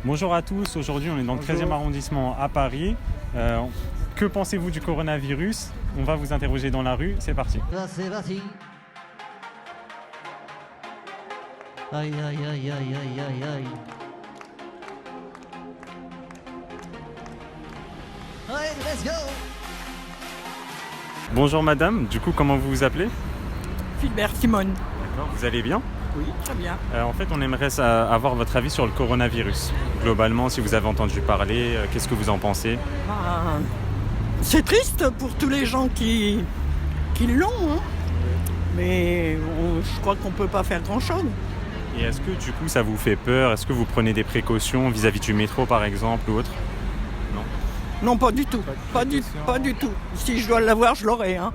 Bonjour à tous, aujourd'hui on est dans le 13e arrondissement à Paris. Que pensez-vous du coronavirus? On va vous interroger dans la rue, c'est parti. C'est parti. Aïe aïe aïe aïe aïe aïe aïe. Allez, let's go. Bonjour madame, du coup comment vous vous appelez? Philbert Simone. D'accord, vous allez bien? Oui, très bien. En fait on aimerait avoir votre avis sur le coronavirus. Globalement, si vous avez entendu parler, qu'est-ce que vous en pensez? C'est triste pour tous les gens qui l'ont, hein. Mais je crois qu'on ne peut pas faire grand-chose. Et est-ce que du coup ça vous fait peur? Est-ce que vous prenez des précautions vis-à-vis du métro par exemple ou autre? Non, pas du tout. Pas du tout. Si je dois l'avoir, je l'aurai. Hein.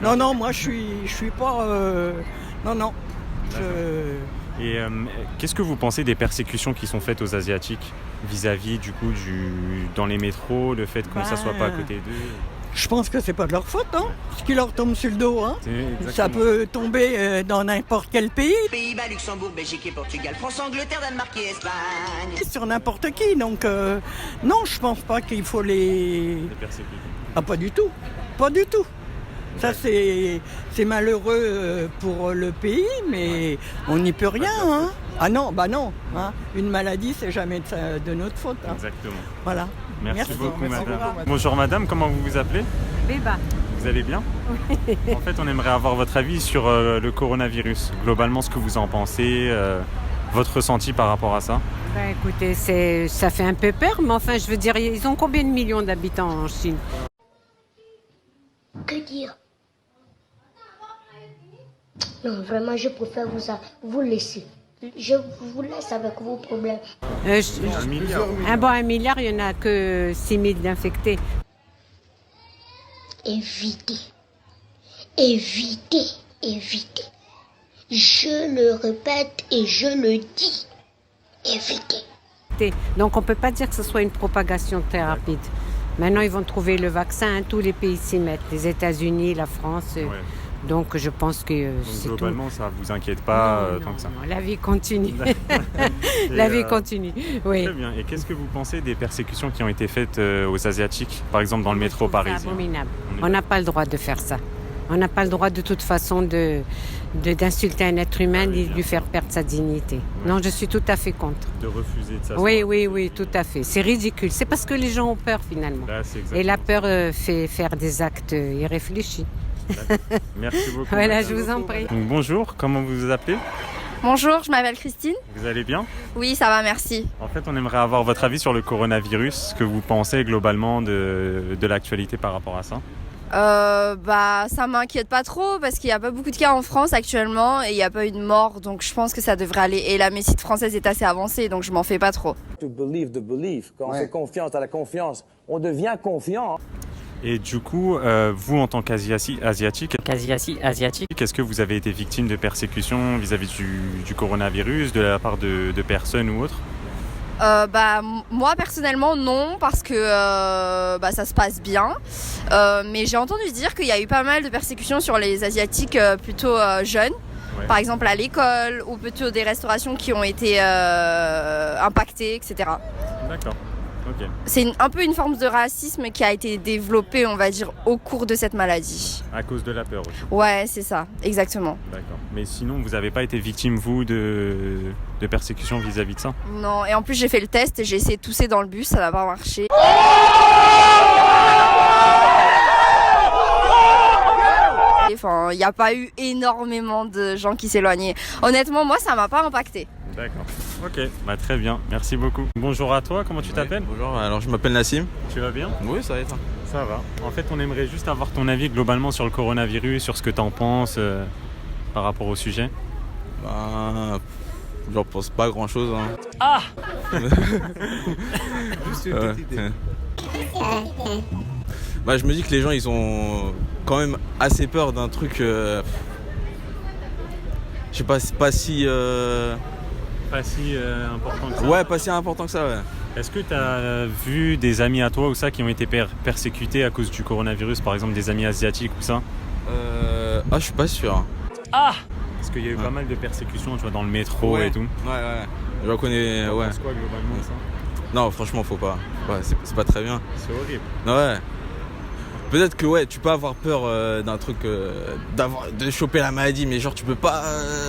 Ouais, non, moi je suis pas... Non. Et qu'est-ce que vous pensez des persécutions qui sont faites aux Asiatiques vis-à-vis du coup dans les métros, le fait qu'on ne s'assoit pas à côté d'eux? Je pense que c'est pas de leur faute, hein, ce qui leur tombe sur le dos. Hein. Ça peut tomber dans n'importe quel pays. Pays-Bas, Luxembourg, Belgique et Portugal, France, Angleterre, Danemark et Espagne. Sur n'importe qui, donc non, je pense pas qu'il faut les persécuter. Ah, pas du tout. Ça, c'est malheureux pour le pays, mais on n'y peut rien. Hein. Ah non, non. Hein. Une maladie, c'est jamais de notre faute. Hein. Exactement. Voilà. Merci beaucoup, madame. Bonjour, madame. Comment vous vous appelez? Béba. Vous allez bien? Oui. En fait, on aimerait avoir votre avis sur le coronavirus. Globalement, ce que vous en pensez, votre ressenti par rapport à ça? Ben, écoutez, ça fait un peu peur, mais enfin, je veux dire, ils ont combien de millions d'habitants en Chine? Que dire? Non, vraiment, je préfère vous laisser. Je vous laisse avec vos problèmes. Un milliard. Un milliard, il n'y en a que 6 000 d'infectés. Évitez. Je le répète et je le dis. Évitez. Donc, on ne peut pas dire que ce soit une propagation très rapide. Maintenant, ils vont trouver le vaccin, hein, tous les pays s'y mettent, les États-Unis, la France. Ouais. Donc, je pense que c'est tout. Globalement, ça ne vous inquiète pas tant que ça. Non, la vie continue. La vie continue, oui. Très bien. Et qu'est-ce que vous pensez des persécutions qui ont été faites aux Asiatiques, par exemple dans le métro parisien? C'est abominable. On n'a pas le droit de faire ça. On n'a pas le droit de toute façon d'insulter un être humain et de lui faire perdre sa dignité. Ouais. Non, je suis tout à fait contre. De refuser de s'asseoir. Oui, tout à fait. C'est ridicule. C'est parce que les gens ont peur finalement. Là, et la peur fait faire des actes irréfléchis. Merci beaucoup. Voilà, je vous en prie. Donc, bonjour, comment vous vous appelez? Bonjour, je m'appelle Christine. Vous allez bien? Oui, ça va, merci. En fait, on aimerait avoir votre avis sur le coronavirus, ce que vous pensez globalement de l'actualité par rapport à ça. Ça m'inquiète pas trop parce qu'il n'y a pas beaucoup de cas en France actuellement et il n'y a pas eu de mort, donc je pense que ça devrait aller. Et la médecine française est assez avancée, donc je m'en fais pas trop. To believe. Quand on fait confiance à la confiance, on devient confiant. Et du coup, vous en tant qu'asiatique, est-ce que vous avez été victime de persécutions vis-à-vis du coronavirus, de la part de personnes ou autres? Moi personnellement non, parce que ça se passe bien, mais j'ai entendu dire qu'il y a eu pas mal de persécutions sur les Asiatiques plutôt jeunes, par exemple à l'école ou plutôt des restaurations qui ont été impactées, etc. D'accord. Okay. C'est un peu une forme de racisme qui a été développée, on va dire, au cours de cette maladie. À cause de la peur aussi. Ouais, c'est ça, exactement. D'accord. Mais sinon, vous n'avez pas été victime, vous, de persécutions vis-à-vis de ça? Non, et en plus j'ai fait le test et j'ai essayé de tousser dans le bus, ça n'a pas marché. Enfin, il n'y a pas eu énormément de gens qui s'éloignaient. Honnêtement, moi, ça m'a pas impacté. D'accord. Ok, très bien. Merci beaucoup. Bonjour à toi, comment tu t'appelles? Bonjour, alors je m'appelle Nassim. Tu vas bien? Oui, ça va être. Ça va. En fait, on aimerait juste avoir ton avis globalement sur le coronavirus, sur ce que tu en penses par rapport au sujet. J'en pense pas grand-chose. Hein. Ah Juste une petite idée. Je me dis que les gens, ils ont quand même assez peur d'un truc... je sais pas, c'est pas si... Pas si important que ça. Ouais, pas si important que ça, ouais. Est-ce que tu as vu des amis à toi ou ça qui ont été persécutés à cause du coronavirus, par exemple des amis asiatiques ou ça? Je suis pas sûr. Ah! Parce qu'il y a eu pas mal de persécutions, tu vois, dans le métro et tout. Ouais. Je connais, ouais. C'est quoi globalement ça? Non, franchement, faut pas. Ouais, c'est pas très bien. C'est horrible. Ouais. Peut-être que ouais, tu peux avoir peur d'un truc, de choper la maladie, mais genre tu peux pas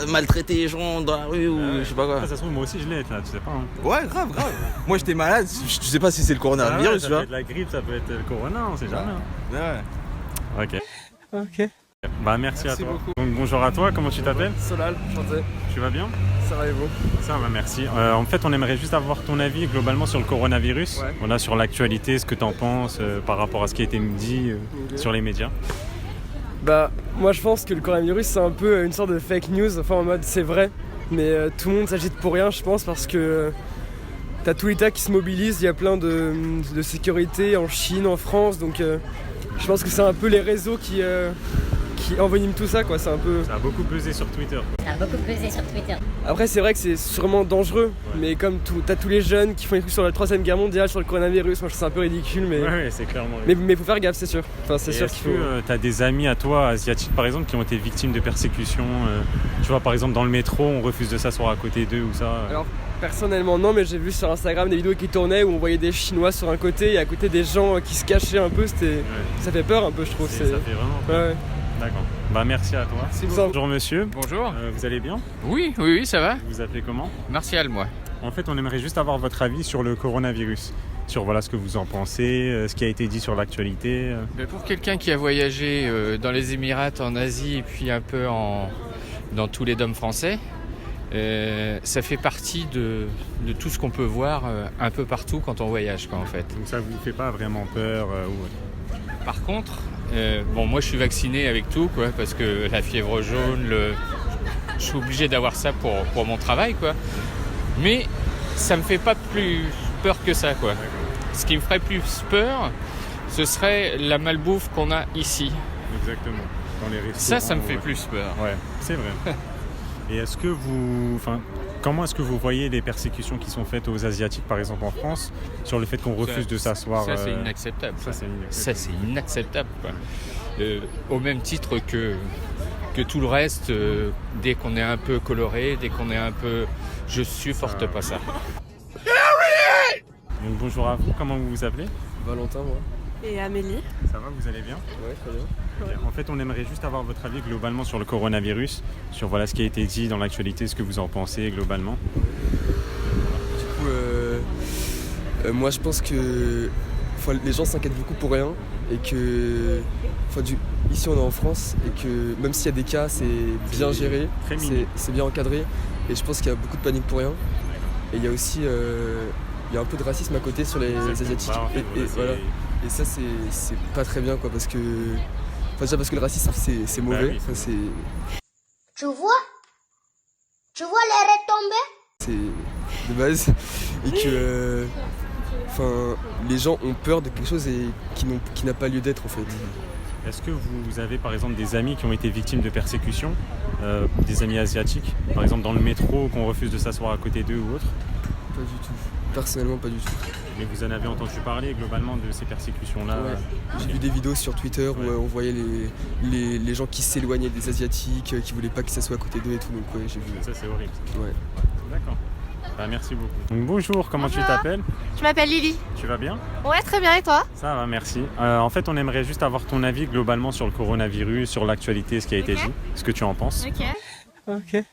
maltraiter les gens dans la rue ou je sais pas quoi. Ça se trouve, moi aussi je l'ai, là, tu sais pas. Hein. Ouais, grave. Moi j'étais malade, tu sais pas si c'est le coronavirus, ça tu vois. peut être la grippe, ça peut être le corona, on sait jamais. Hein. Ouais. Ok. Bah merci à toi. Beaucoup. Donc, bonjour à toi, comment tu t'appelles? Solal, chanté. Tu vas bien? Ça va et vous? Ça va, merci. En fait, on aimerait juste avoir ton avis globalement sur le coronavirus. Ouais. Voilà, sur l'actualité, ce que tu en penses par rapport à ce qui a été dit sur les médias. Bah, moi je pense que le coronavirus c'est un peu une sorte de fake news, enfin en mode c'est vrai, mais tout le monde s'agite pour rien, je pense, parce que t'as tout l'État qui se mobilise, il y a plein de sécurité en Chine, en France, donc je pense que c'est un peu les réseaux qui enveniment tout ça, quoi. C'est un peu... Ça a beaucoup pesé sur Twitter. Après c'est vrai que c'est sûrement dangereux, mais comme t'as tous les jeunes qui font des trucs sur la 3e guerre mondiale, sur le coronavirus, moi je trouve ça un peu ridicule, mais... Ouais, c'est clairement. Mais faut faire gaffe, c'est sûr. Enfin, c'est sûr qu'il faut... tu as des amis à toi, asiatiques par exemple, qui ont été victimes de persécutions tu vois, par exemple dans le métro, on refuse de s'asseoir à côté d'eux ou ça Alors, personnellement non, mais j'ai vu sur Instagram des vidéos qui tournaient où on voyait des Chinois sur un côté et à côté des gens qui se cachaient un peu, ça fait peur un peu, je trouve. Ça fait vraiment peur. Ouais. D'accord. Bah merci à toi. Bonjour monsieur. Bonjour. Vous allez bien? Oui, ça va. Vous vous appelez comment? Martial, moi. En fait, on aimerait juste avoir votre avis sur le coronavirus. Sur voilà ce que vous en pensez, ce qui a été dit sur l'actualité. Pour quelqu'un qui a voyagé dans les Émirats, en Asie et puis un peu dans tous les DOM français, ça fait partie de tout ce qu'on peut voir un peu partout quand on voyage, quoi, en fait. Donc ça vous fait pas vraiment peur Par contre, moi je suis vacciné avec tout, quoi, parce que la fièvre jaune, je suis obligé d'avoir ça pour mon travail, quoi. Mais ça me fait pas plus peur que ça, quoi. Ce qui me ferait plus peur, ce serait la malbouffe qu'on a ici. Exactement. Dans les restaurants. Ça me fait plus peur. Ouais, c'est vrai. Et est-ce que comment est-ce que vous voyez les persécutions qui sont faites aux Asiatiques, par exemple en France, sur le fait qu'on refuse de s'asseoir? Ça, c'est inacceptable. Ça, c'est inacceptable, quoi. Au même titre que tout le reste, dès qu'on est un peu coloré, dès qu'on est un peu... Je supporte pas ça. Donc, bonjour à vous, comment vous vous appelez? Valentin, moi. Et Amélie. Ça va, vous allez bien? Ouais, très bien. Okay. En fait, on aimerait juste avoir votre avis globalement sur le coronavirus, sur voilà ce qui a été dit dans l'actualité, ce que vous en pensez globalement. Du coup, moi je pense que les gens s'inquiètent beaucoup pour rien et que ici on est en France et que même s'il y a des cas, c'est bien géré, c'est bien encadré et je pense qu'il y a beaucoup de panique pour rien. Et il y a aussi il y a un peu de racisme à côté sur les Asiatiques. Voilà. Et ça c'est pas très bien, quoi, parce que déjà parce que le racisme c'est mauvais. Bah oui. Tu vois les retombées? C'est de base et que les gens ont peur de quelque chose qui n'a pas lieu d'être, en fait. Est-ce que vous avez par exemple des amis qui ont été victimes de persécutions, des amis asiatiques, par exemple dans le métro, qu'on refuse de s'asseoir à côté d'eux ou autre? Pas du tout. Personnellement, pas du tout. Mais vous en avez entendu parler globalement de ces persécutions-là? Ouais. J'ai vu des vidéos sur Twitter où on voyait les gens qui s'éloignaient des Asiatiques, qui voulaient pas qu'ils s'assoient à côté d'eux et tout, donc ouais, j'ai vu. Ça, c'est horrible. Ouais. D'accord. Bah, merci beaucoup. Donc, bonjour, comment tu t'appelles? Je m'appelle Lily. Tu vas bien? Ouais, très bien, et toi? Ça va, merci. En fait, on aimerait juste avoir ton avis globalement sur le coronavirus, sur l'actualité, ce qui a été dit, ce que tu en penses. Ok.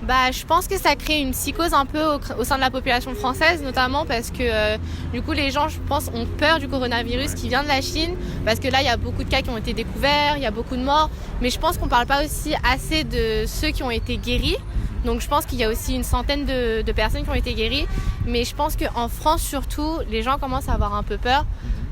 Bah, je pense que ça crée une psychose un peu au sein de la population française, notamment parce que du coup les gens, je pense, ont peur du coronavirus qui vient de la Chine, parce que là il y a beaucoup de cas qui ont été découverts, il y a beaucoup de morts, mais je pense qu'on parle pas aussi assez de ceux qui ont été guéris. Donc je pense qu'il y a aussi une centaine de personnes qui ont été guéries, mais je pense qu'en France surtout, les gens commencent à avoir un peu peur.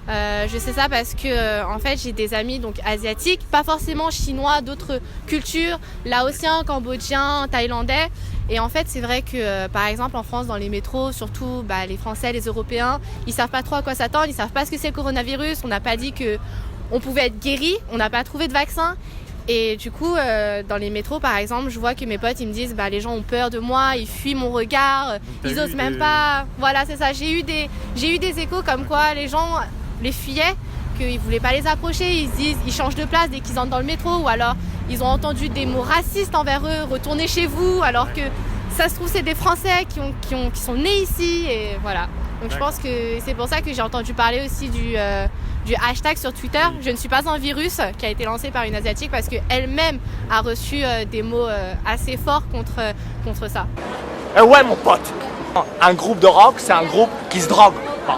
Je sais ça parce que en fait j'ai des amis donc asiatiques, pas forcément chinois, d'autres cultures, laotiens, cambodgiens, thaïlandais. Et en fait c'est vrai que par exemple en France dans les métros, surtout les Français, les Européens, ils savent pas trop à quoi s'attendre, ils savent pas ce que c'est le coronavirus. On n'a pas dit que on pouvait être guéri, on n'a pas trouvé de vaccin. Et du coup, dans les métros, par exemple, je vois que mes potes, ils me disent les gens ont peur de moi, ils fuient mon regard, ils osent même pas... Voilà, c'est ça. J'ai eu des échos comme quoi les gens les fuyaient, qu'ils voulaient pas les approcher, ils se disent, ils changent de place dès qu'ils entrent dans le métro, ou alors ils ont entendu des mots racistes envers eux, retournez chez vous, alors que ça se trouve, c'est des Français qui sont nés ici, et voilà. Donc je pense que c'est pour ça que j'ai entendu parler aussi du hashtag sur Twitter. Je ne suis pas un virus, qui a été lancé par une Asiatique parce qu'elle-même a reçu des mots assez forts contre ça. Ouais mon pote, un groupe de rock, c'est un groupe qui se drogue. Bon.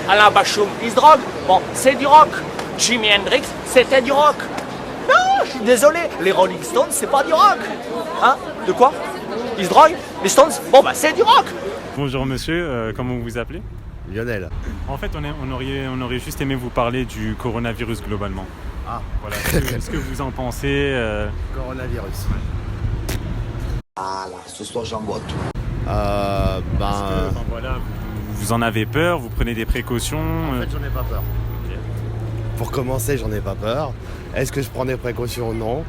Alain Bachung, il se drogue, bon, c'est du rock. Jimi Hendrix, c'était du rock. Non, je suis désolé, les Rolling Stones, c'est pas du rock. Hein? De quoi? Ils se droguent? Les Stones? Bon bah c'est du rock. Bonjour monsieur, comment vous vous appelez? Lionel. En fait, on aurait juste aimé vous parler du coronavirus globalement. Ah, voilà. Est-ce que vous en pensez Coronavirus. Ah là, ce soir j'en bois tout. Voilà, vous en avez peur, vous prenez des précautions. En fait, j'en ai pas peur. Okay. Pour commencer, j'en ai pas peur. Est-ce que je prends des précautions? Non.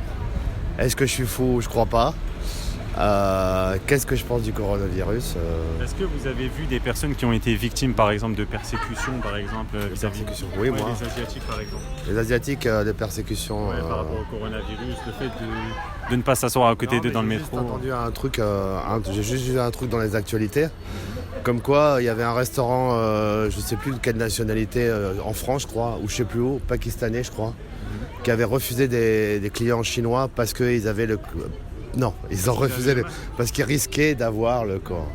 Est-ce que je suis fou? Je crois pas. Qu'est-ce que je pense du coronavirus? Est-ce que vous avez vu des personnes qui ont été victimes, par exemple, de persécutions, par exemple, vis-à-vis oui, moi. Les Asiatiques, par exemple? Les Asiatiques, de persécutions. Par rapport au coronavirus, le fait de ne pas s'asseoir à côté d'eux dans le métro. J'ai entendu un truc, j'ai juste vu un truc dans les actualités, comme quoi il y avait un restaurant, je sais plus de quelle nationalité, en France, je crois, ou je sais plus où, pakistanais, je crois, qui avait refusé des clients chinois parce qu'ils avaient le... Non, ils ont refusé parce qu'ils risquaient d'avoir le corps.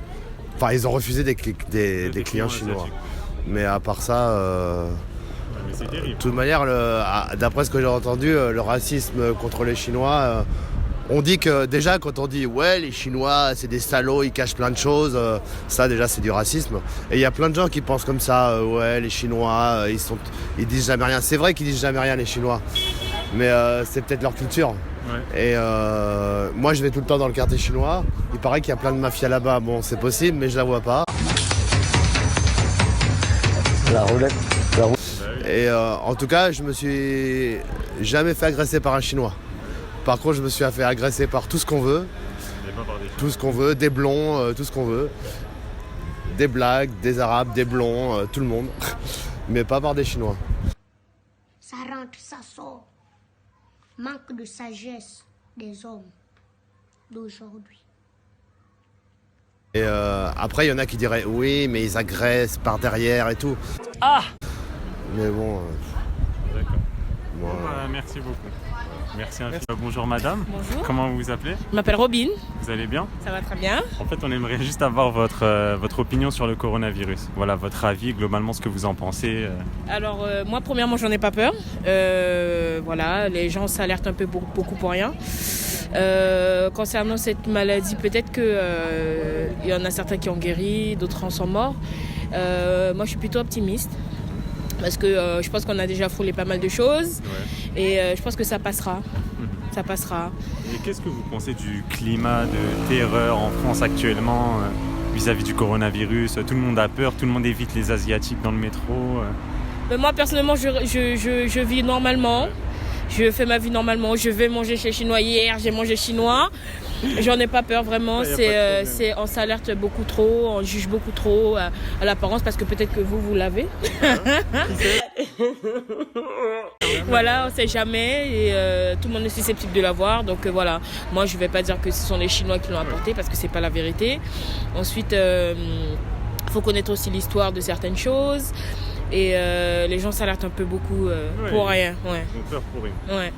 Enfin, ils ont refusé des clients chinois. Mais à part ça, de toute manière, d'après ce que j'ai entendu, le racisme contre les Chinois, on dit que déjà quand on dit ouais les Chinois c'est des salauds, ils cachent plein de choses, ça déjà c'est du racisme. Et il y a plein de gens qui pensent comme ça, ouais les Chinois, ils disent jamais rien. C'est vrai qu'ils disent jamais rien les Chinois, mais c'est peut-être leur culture. Ouais. Et moi je vais tout le temps dans le quartier chinois. Il paraît qu'il y a plein de mafias là-bas. Bon c'est possible mais je la vois pas. La roulette. Et en tout cas je me suis jamais fait agresser par un Chinois. Par contre je me suis fait agresser par tout ce qu'on veut. Tout ce qu'on veut, des blonds, tout ce qu'on veut. Des blagues, des arabes, des blonds, tout le monde. Mais pas par des Chinois. Ça rentre, ça sort. Manque de sagesse des hommes d'aujourd'hui. Et après, il y en a qui diraient oui, mais ils agressent par derrière et tout. Ah! Mais bon. D'accord. Merci beaucoup. Merci infiniment. Bonjour madame. Bonjour. Comment vous vous appelez? Je m'appelle Robin. Vous allez bien? Ça va très bien. En fait, on aimerait juste avoir votre opinion sur le coronavirus. Voilà, votre avis, globalement, ce que vous en pensez. Alors, moi, premièrement, j'en ai pas peur. Voilà, les gens s'alertent un peu beaucoup pour rien. Concernant cette maladie, peut-être que y en a certains qui ont guéri, d'autres en sont morts. Moi, je suis plutôt optimiste. Parce que je pense qu'on a déjà frôlé pas mal de choses. Ouais. Et je pense que ça passera. Ça passera. Et qu'est-ce que vous pensez du climat de terreur en France actuellement vis-à-vis du coronavirus? Tout le monde a peur, tout le monde évite les Asiatiques dans le métro. Mais moi, personnellement, je vis normalement. Je fais ma vie normalement. Je vais manger chez Chinois. Hier, j'ai mangé chinois. J'en ai pas peur vraiment, on s'alerte beaucoup trop, on juge beaucoup trop à l'apparence parce que peut-être que vous l'avez. Voilà, on sait jamais et tout le monde est susceptible de l'avoir. Donc voilà, moi je vais pas dire que ce sont les Chinois qui l'ont apporté parce que c'est pas la vérité. Ensuite, faut connaître aussi l'histoire de certaines choses. Et les gens s'alertent un peu beaucoup pour rien. Ouais. Ils ont peur pour rien. Ouais.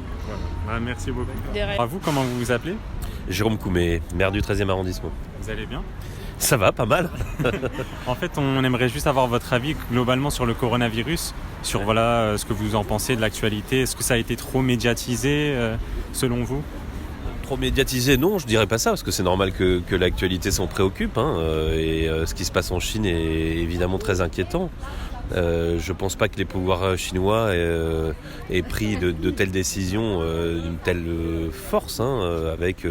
Voilà. Merci beaucoup. À vous, comment vous vous appelez? Jérôme Coumet, maire du 13e arrondissement. Vous allez bien? Ça va, pas mal. En fait, on aimerait juste avoir votre avis globalement sur le coronavirus, sur ce que vous en pensez de l'actualité. Est-ce que ça a été trop médiatisé selon vous? Trop médiatisé, non, je dirais pas ça, parce que c'est normal que l'actualité s'en préoccupe. Et ce qui se passe en Chine est évidemment très inquiétant. Je pense pas que les pouvoirs chinois aient pris de telles décisions d'une telle force, avec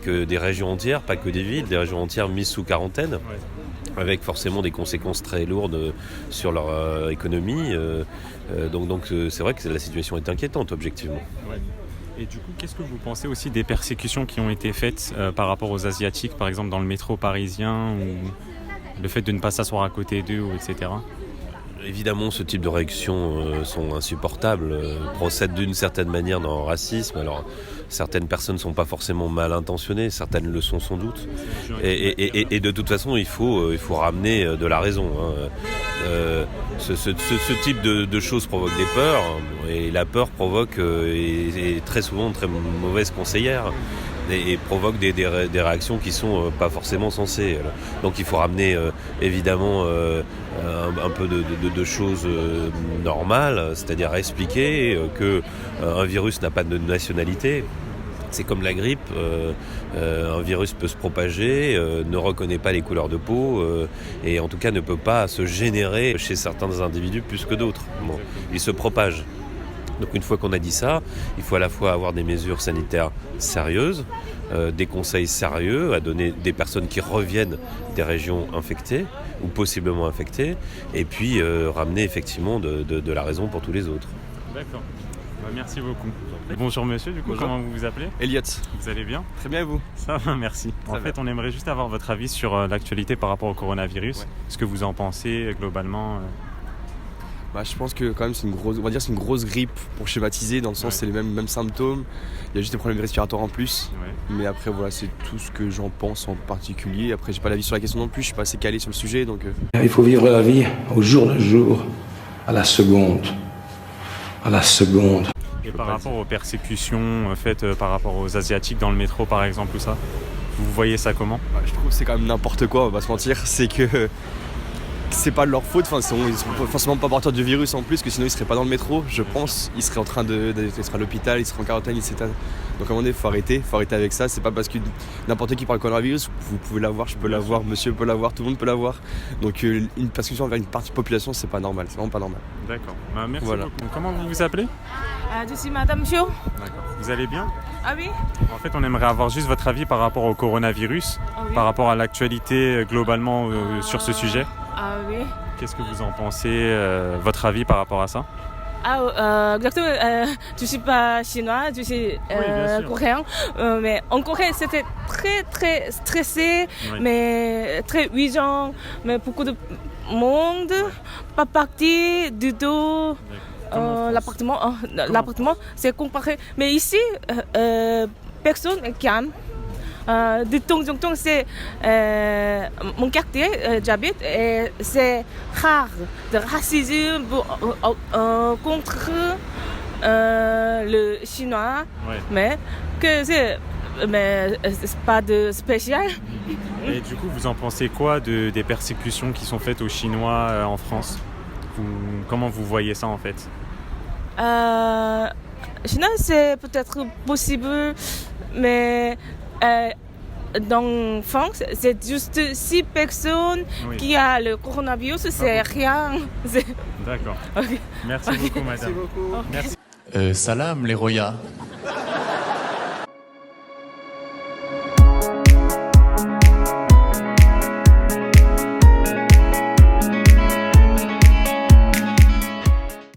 des régions entières, pas que des villes, des régions entières mises sous quarantaine, avec forcément des conséquences très lourdes sur leur économie. Donc c'est vrai que la situation est inquiétante objectivement. Ouais. Et du coup, qu'est-ce que vous pensez aussi des persécutions qui ont été faites par rapport aux Asiatiques, par exemple dans le métro parisien, ou le fait de ne pas s'asseoir à côté d'eux, etc. Évidemment, ce type de réactions sont insupportables, procèdent d'une certaine manière d'un racisme. Alors, certaines personnes ne sont pas forcément mal intentionnées, certaines le sont sans doute. Et de toute façon, il faut ramener de la raison. Ce type de choses provoque des peurs, et la peur provoque est très souvent une très mauvaise conseillère. Et provoque des réactions qui sont pas forcément sensées. Donc il faut ramener évidemment un peu de choses normales, c'est-à-dire expliquer qu'un virus n'a pas de nationalité. C'est comme la grippe, un virus peut se propager, ne reconnaît pas les couleurs de peau et en tout cas ne peut pas se générer chez certains individus plus que d'autres. Bon, il se propage. Donc une fois qu'on a dit ça, il faut à la fois avoir des mesures sanitaires sérieuses, des conseils sérieux à donner des personnes qui reviennent des régions infectées ou possiblement infectées, et puis ramener effectivement de la raison pour tous les autres. D'accord. Merci beaucoup. Bonjour monsieur, du coup, Bonjour. Comment vous vous appelez? Elliot. Vous allez bien? Très bien, et vous? Ça va, merci. On aimerait juste avoir votre avis sur l'actualité par rapport au coronavirus. Ouais. Ce que vous en pensez globalement Je pense que quand même c'est une grosse grippe pour schématiser, dans le sens c'est les mêmes symptômes. Il y a juste des problèmes respiratoires en plus. Ouais. Mais après voilà, c'est tout ce que j'en pense en particulier. Après j'ai pas l'avis sur la question non plus, je suis pas assez calé sur le sujet donc. Il faut vivre la vie au jour le jour, à la seconde. À la seconde. Et par rapport aux persécutions faites par rapport aux Asiatiques dans le métro par exemple ou ça, vous voyez ça comment? Je trouve que c'est quand même n'importe quoi, on va pas se mentir. C'est que c'est pas de leur faute, ils sont forcément pas porteurs du virus en plus, que sinon ils seraient pas dans le métro, je pense. Ils seraient en train d'être à l'hôpital, ils seraient en quarantaine, etc. Donc à un moment donné, faut arrêter avec ça. C'est pas parce que n'importe qui parle de coronavirus, vous pouvez l'avoir, je peux l'avoir, monsieur peut l'avoir, tout le monde peut l'avoir. Donc une persécution envers une partie de la population, c'est pas normal, c'est vraiment pas normal. D'accord, merci beaucoup. Comment vous vous appelez? Je suis Madame Chiu. D'accord. Vous allez bien? Ah oui. En fait, on aimerait avoir juste votre avis par rapport au coronavirus, par rapport à l'actualité globalement sur ce sujet. Ah oui. Qu'est-ce que vous en pensez, votre avis par rapport à ça? Exactement. Je suis pas chinois, je suis coréen. Mais en Corée, c'était très très stressé, mais très huilant, mais beaucoup de monde, pas parti du tout. L'appartement, c'est comparé. Mais ici, personne est calme. De temps en temps, c'est mon quartier, j'habite, et c'est rare de racisme contre le chinois, mais c'est pas de spécial. Et du coup, vous en pensez quoi des persécutions qui sont faites aux Chinois en France? Comment vous voyez ça en fait? Chinois, c'est peut-être possible, mais dans France, c'est juste 6 personnes qui ont le coronavirus, c'est rien. D'accord. Okay. Merci beaucoup, madame. Merci beaucoup. Merci. Salam, les Roya.